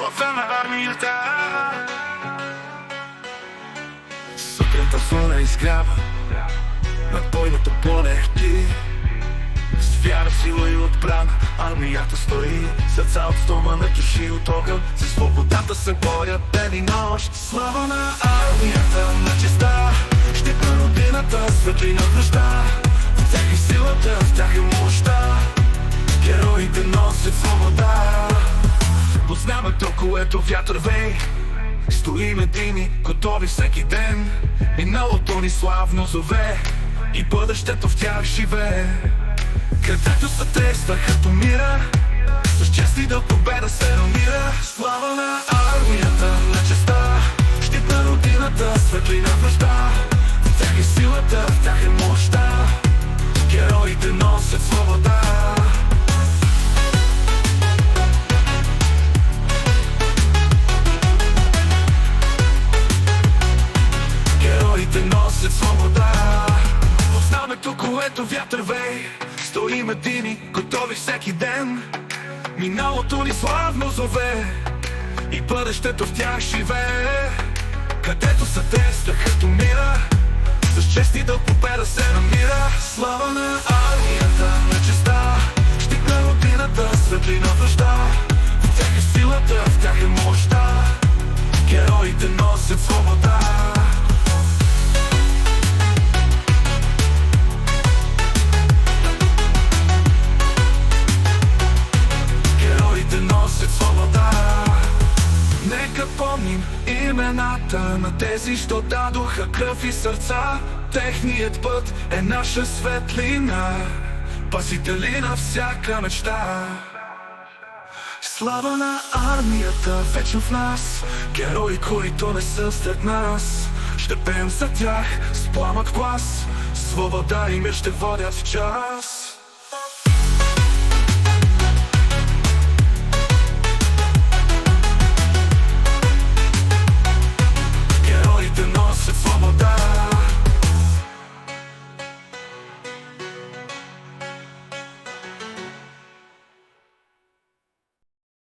Слава на армията. Сутринта слънце изгрява над бойното поле ти. С вяра, сила и отбрана армията стои. Сърца от стомана, души от огън. За свободата се борят ден и нощ. Слава на армията, на честа. Щитна родината, светлина в нощта. В тях е силата, в тях е мощта. Героите носят свобода. Под знамето, което вятър вей, стоим едини, готови всеки ден. Миналото ни славно зове и бъдещето в тях живее. Където са те, страхът умира, с чест и до победа се намира. Слава на армията, на честа. Щит на родината, светлина в нощта. В тях е силата, в тях е мощта. Героите носят свобода. Героите носят свобода. В знамето, което вятър вей, стоим едини, готови всеки ден. Миналото ни славно зове и бъдещето в тях живее. Където са те, страхът умира, с чест и до победа се намира. Слава на армията, на честа. Щит на родината, светлина в нощта. В тях е силата, в тях е мощта. Героите носят свобода. Нека помним имената на тези, що дадоха кръв и сърца. Техният път е наша светлина, пазители на всяка мечта. Слава на армията, вечно в нас. Герои, които не са сред нас. Ще пеем за тях с пламък глас. Свобода и мир ще водят в час.